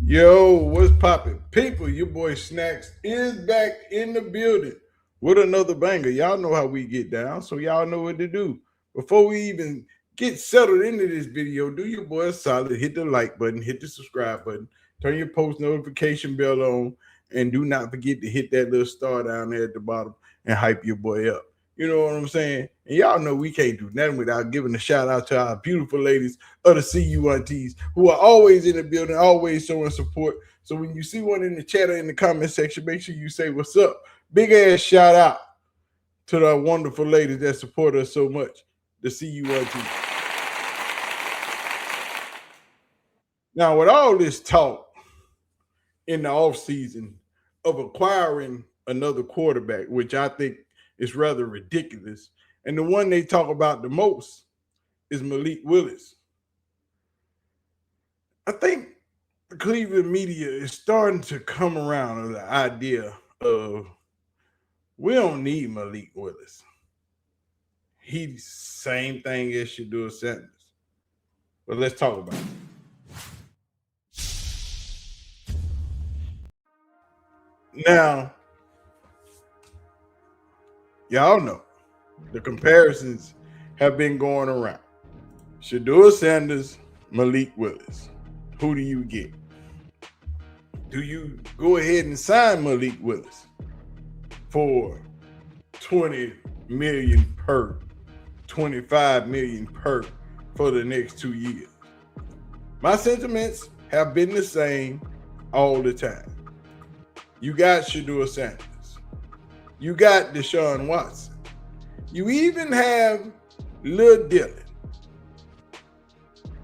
Yo, what's poppin'? People, your boy Snacks is back in the building with another banger. Y'all know how we get down, so y'all know what to do. Before we even get settled into this video, do your boy a solid, hit the like button, hit the subscribe button, turn your post notification bell on, and do not forget to hit that little star down there at the bottom and hype your boy up. You know what I'm saying? And y'all know we can't do nothing without giving a shout out to our beautiful ladies of the CU1Ts who are always in the building, always showing support. So when you see one in the chat or in the comment section, make sure you say what's up. Big ass shout out to the wonderful ladies that support us so much, the CU1Ts. Now, with all this talk in the offseason of acquiring another quarterback, which I think is rather ridiculous, and the one they talk about the most is Malik Willis. I think the Cleveland media is starting to come around to the idea of we don't need Malik Willis. He's same thing as Shedeur Sanders. But let's talk about it. Now, y'all know the comparisons have been going around. Shedeur Sanders, Malik Willis. Who do you get? Do you go ahead and sign Malik Willis for $20 million per, $25 million per for the next 2 years? My sentiments have been the same all the time. You got Shedeur Sanders. You got Deshaun Watson. You even have Lil Dylan.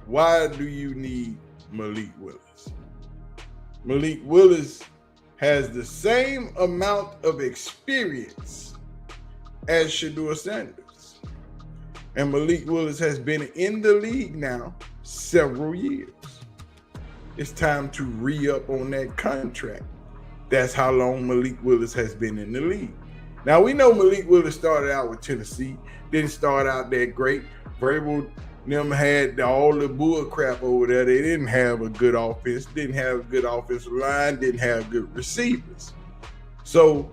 Why do you need Malik Willis? Malik Willis has the same amount of experience as Shedeur Sanders. And Malik Willis has been in the league now several years. It's time to re-up on that contract. That's how long Malik Willis has been in the league. Now, we know Malik Willis started out with Tennessee, didn't start out that great. Vrabel them had all the bull crap over there. They didn't have a good offense, didn't have a good offensive line, didn't have good receivers. So,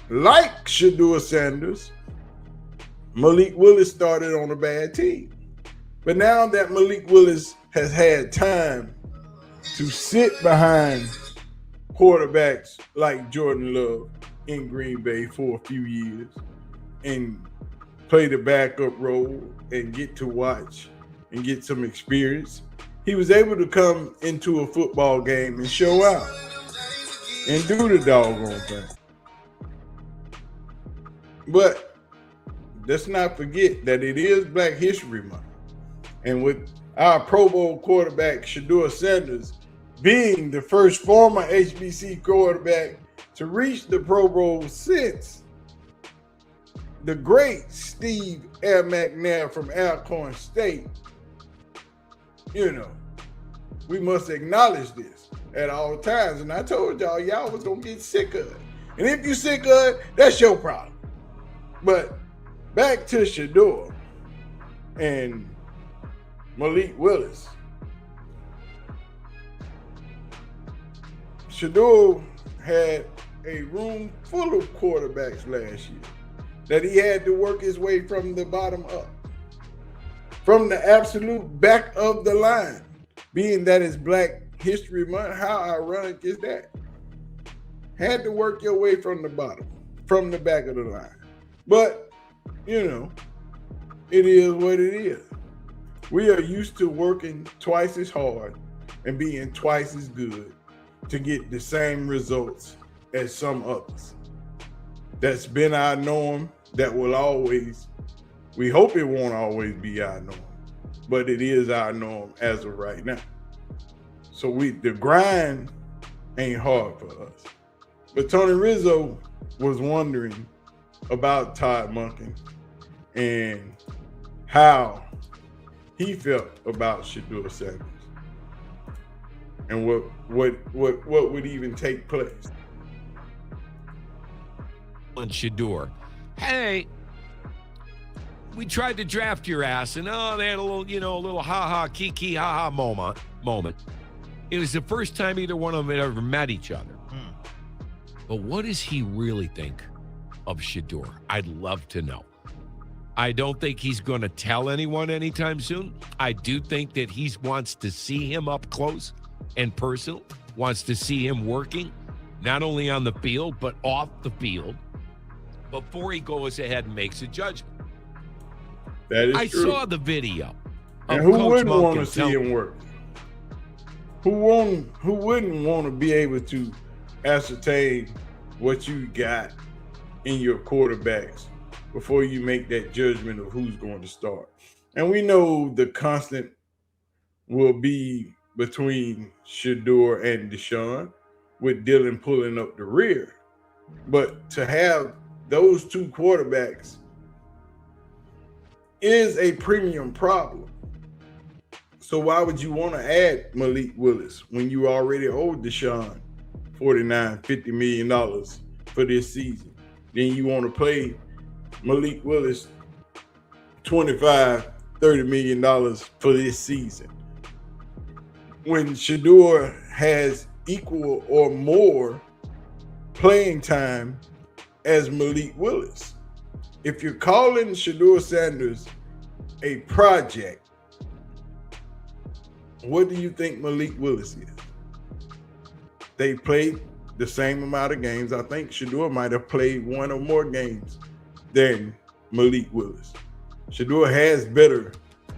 like Shedeur Sanders, Malik Willis started on a bad team. But now that Malik Willis has had time to sit behind quarterbacks like Jordan Love in Green Bay for a few years and play the backup role and get to watch and get some experience, he was able to come into a football game and show out and do the doggone thing. But let's not forget that it is Black History Month. And with our Pro Bowl quarterback, Shedeur Sanders, being the first former HBC quarterback to reach the Pro Bowl since the great Steve Air McNair from Alcorn State, you know, we must acknowledge this at all times. And I told y'all was going to get sick of it. And if you're sick of it, that's your problem. But back to Shedeur and Malik Willis. Shedeur had a room full of quarterbacks last year that he had to work his way from the bottom up, from the absolute back of the line. Being that it's Black History Month, how ironic is that? Had to work your way from the bottom, from the back of the line. But, you know, it is what it is. We are used to working twice as hard and being twice as good to get the same results as some others. That's been our norm. That will always, we hope it won't always be our norm, but it is our norm as of right now. So the grind ain't hard for us. But Tony Rizzo was wondering about Todd Monken and how he felt about Shedeur Sanders and what would even take place. And Shedeur, hey, we tried to draft your ass, and they had a little, a little ha-ha, kiki, ha-ha moment. It was the first time either one of them had ever met each other. But what does he really think of Shedeur? I'd love to know. I don't think he's going to tell anyone anytime soon. I do think that he wants to see him up close and personal, wants to see him working, not only on the field, but off the field, before he goes ahead and makes a judgment. That is true. I saw the video. And who wouldn't want to see him work? Who wouldn't want to be able to ascertain what you got in your quarterbacks before you make that judgment of who's going to start? And we know the constant will be between Shedeur and Deshaun, with Dylan pulling up the rear. But to have those two quarterbacks is a premium problem. So why would you want to add Malik Willis when you already owe Deshaun $49-50 million for this season? Then you want to pay Malik Willis $25-30 million for this season, when Shedeur has equal or more playing time as Malik Willis. If you're calling Shedeursanders a project, what do you think Malik Willis is? They played the same amount of games. I think Shedeur might have played one or more games than Malik Willis. Shedeur has better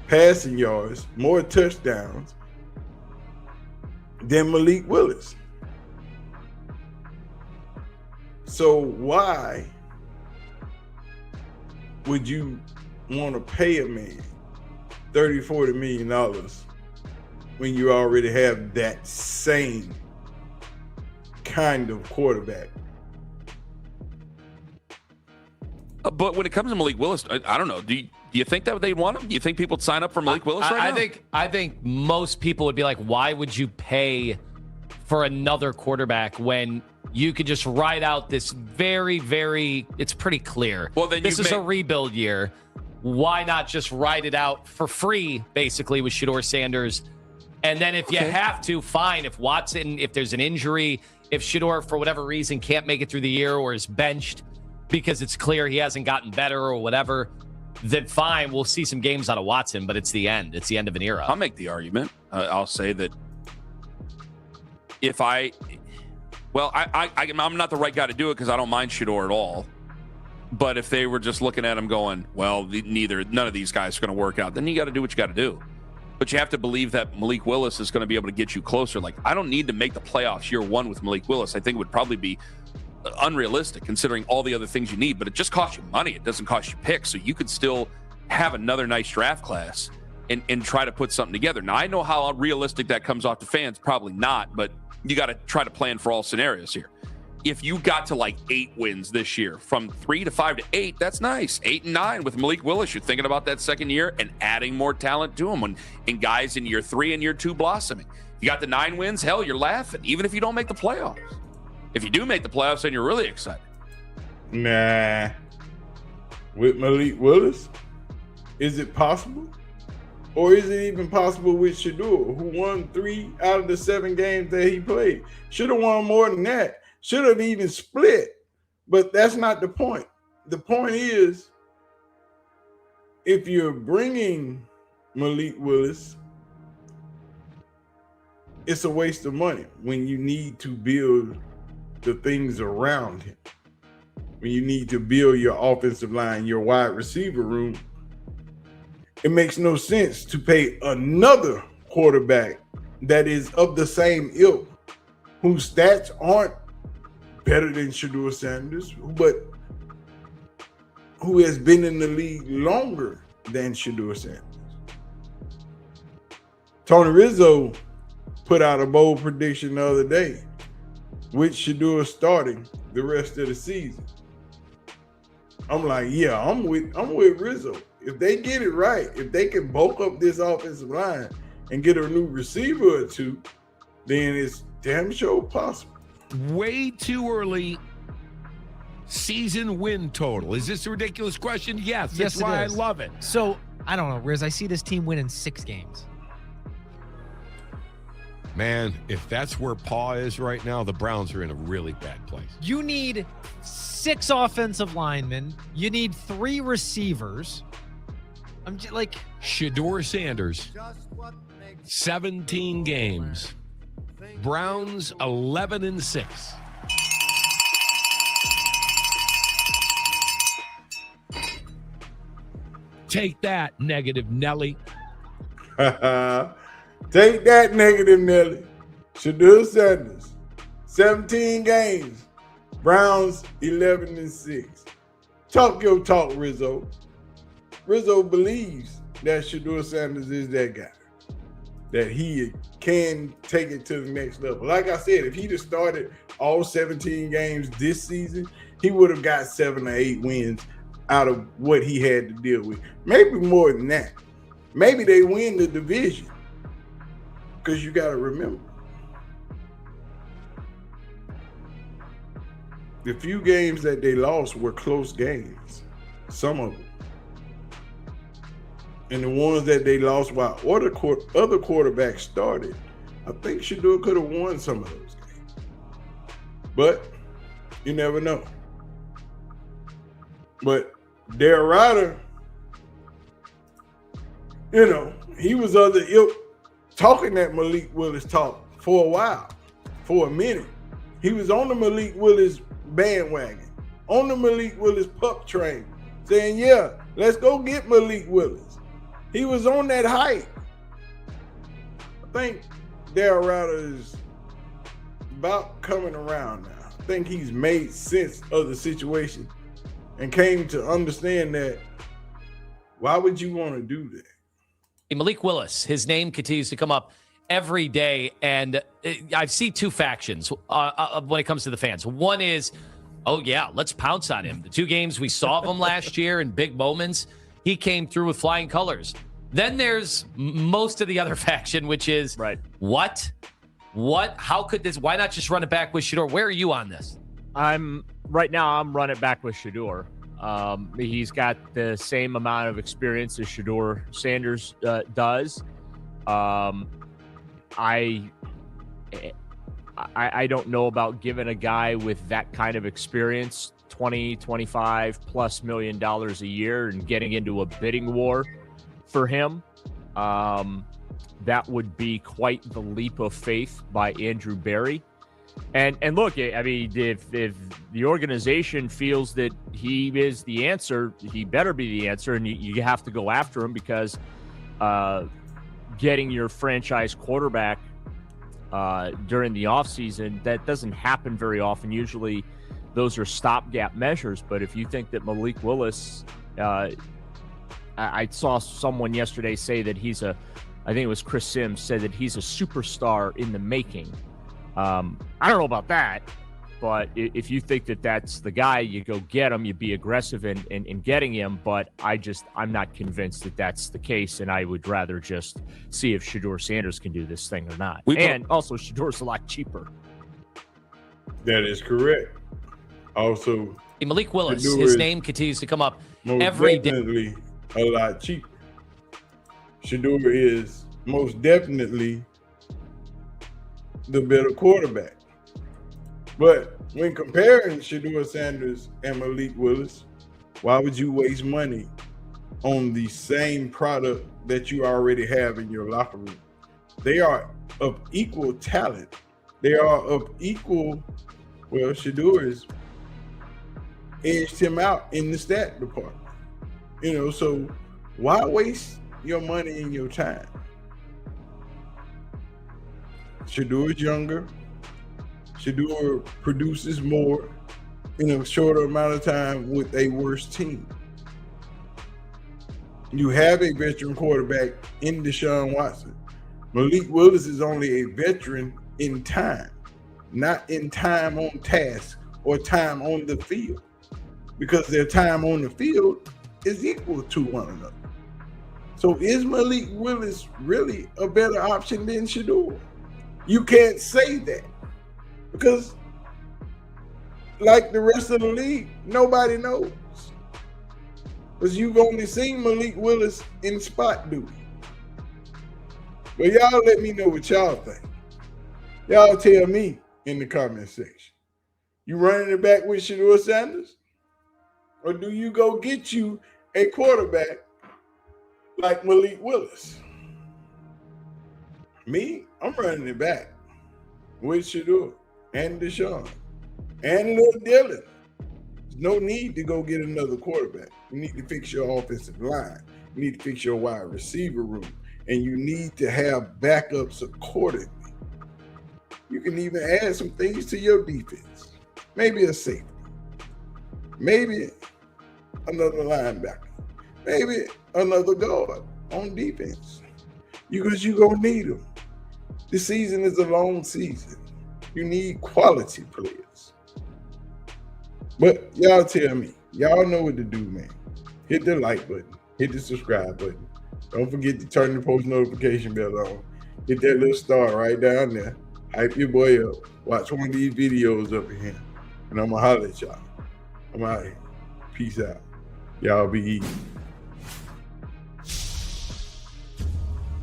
passing yards, more touchdowns than Malik Willis. So why would you want to pay a man $30-40 million when you already have that same kind of quarterback? But when it comes to Malik Willis, I don't know. Do you think that they'd want him? Do you think people would sign up for Malik Willis right now? I think most people would be like, why would you pay for another quarterback when you could just ride out this it's pretty clear. Well, then this is a rebuild year. Why not just ride it out for free, basically, with Shedeursanders? And then if you have to, fine. If Watson, if there's an injury, if Shedeur, for whatever reason, can't make it through the year or is benched because it's clear he hasn't gotten better or whatever, then fine, we'll see some games out of Watson, but it's the end. It's the end of an era. I'll make the argument. I'll say that if I'm not the right guy to do it because I don't mind Shedeur at all. But if they were just looking at him going, well, none of these guys are going to work out, then you got to do what you got to do. But you have to believe that Malik Willis is going to be able to get you closer. Like, I don't need to make the playoffs year one with Malik Willis. I think it would probably be unrealistic considering all the other things you need, but it just costs you money. It doesn't cost you picks. So you could still have another nice draft class and try to put something together. Now, I know how realistic that comes off to fans. Probably not, but you got to try to plan for all scenarios here. If you got to like 8 wins this year, from 3 to 5 to 8, that's nice. 8 and 9 with Malik Willis. You're thinking about that second year and adding more talent to him, and guys in year 3 and year 2 blossoming. You got the 9 wins, hell, you're laughing, even if you don't make the playoffs. If you do make the playoffs, then you're really excited. Nah. With Malik Willis, is it possible? Or is it even possible with Shedeur, who won 3 out of the 7 games that he played? Should have won more than that. Should have even split. But that's not the point. The point is, if you're bringing Malik Willis, it's a waste of money when you need to build the things around him. When you need to build your offensive line, your wide receiver room, it makes no sense to pay another quarterback that is of the same ilk, whose stats aren't better than Shedeursanders, but who has been in the league longer than Shedeursanders. Tony Rizzo put out a bold prediction the other day, with Shedeur starting the rest of the season. I'm like, yeah, I'm with Rizzo. If they get it right, if they can bulk up this offensive line and get a new receiver or two, then it's damn sure possible. Way too early season win total. Is this a ridiculous question? Yes. That's why I love it. So, I don't know, Riz. I see this team winning 6 games. Man, if that's where Paw is right now, the Browns are in a really bad place. You need 6 offensive linemen. You need 3 receivers. I'm just like Shedeur Sanders, 17 games. Browns 11-6. Take that, negative Nelly. Take that, negative Nelly. Shedeursanders, 17 games. Browns 11-6. Talk your talk, Rizzo. Rizzo believes that Shedeursanders is that guy, that he can take it to the next level. Like I said, if he'd have started all 17 games this season, he would have got 7 or 8 wins out of what he had to deal with. Maybe more than that. Maybe they win the division. Because you got to remember, the few games that they lost were close games, some of them. And the ones that they lost while other quarterbacks started, I think Shedeur could have won some of those games. But you never know. But Daryl Ruiter, he was of the ilk talking that Malik Willis talk for a while, for a minute. He was on the Malik Willis bandwagon, on the Malik Willis pup train, saying, yeah, let's go get Malik Willis. He was on that hype. I think Daryl Ruiter is about coming around now. I think he's made sense of the situation and came to understand that why would you want to do that? Malik Willis, his name continues to come up every day, and I see 2 factions when it comes to the fans. One is, oh yeah, let's pounce on him. The 2 games we saw of him last year in big moments, he came through with flying colors. Then there's most of the other faction, which is, right. What? How could this? Why not just run it back with Shedeur? Where are you on this? I'm running it back with Shedeur. He's got the same amount of experience as Shedeursanders does. I don't know about giving a guy with that kind of experience $20-25+ million a year and getting into a bidding war for him. That would be quite the leap of faith by Andrew Berry. And look, I mean, if the organization feels that he is the answer, he better be the answer, and you have to go after him, because getting your franchise quarterback during the offseason, that doesn't happen very often. Usually those are stopgap measures. But if you think that Malik Willis, I saw someone yesterday say that I think it was Chris Sims, said that he's a superstar in the making. I don't know about that, but if you think that that's the guy, you go get him, you be aggressive in getting him. But I'm not convinced that that's the case, and I would rather just see if Shedeursanders can do this thing or not. Also, Shedeur's a lot cheaper. That is correct. Also, Malik Willis, Shedeur his name continues to come up every day. A lot cheaper. Shedeur is most definitely the better quarterback. But when comparing Shedeursanders and Malik Willis, why would you waste money on the same product that you already have in your locker room? They are of equal talent. They are of equal, well, Shedeur has edged him out in the stat department. So why waste your money and your time? Shedeur is younger. Shedeur produces more in a shorter amount of time with a worse team. You have a veteran quarterback in Deshaun Watson. Malik Willis is only a veteran in time, not in time on task or time on the field, because their time on the field is equal to one another. So is Malik Willis really a better option than Shedeur? You can't say that, because like the rest of the league, nobody knows. Because you've only seen Malik Willis in spot duty. But y'all let me know what y'all think. Y'all tell me in the comment section. You running it back with Shedeur Sanders? Or do you go get you a quarterback like Malik Willis? Me, I'm running it back with Shedeur and Deshaun and Lil Dylan. There's no need to go get another quarterback. You need to fix your offensive line. You need to fix your wide receiver room. And you need to have backups accordingly. You can even add some things to your defense. Maybe a safety. Maybe another linebacker. Maybe another guard on defense. Because you're going to need them. This season is a long season. You need quality players. But y'all tell me. Y'all know what to do, man. Hit the like button. Hit the subscribe button. Don't forget to turn the post notification bell on. Hit that little star right down there. Hype your boy up. Watch one of these videos up in here. And I'm going to holler at y'all. I'm out here. Peace out. Y'all be easy.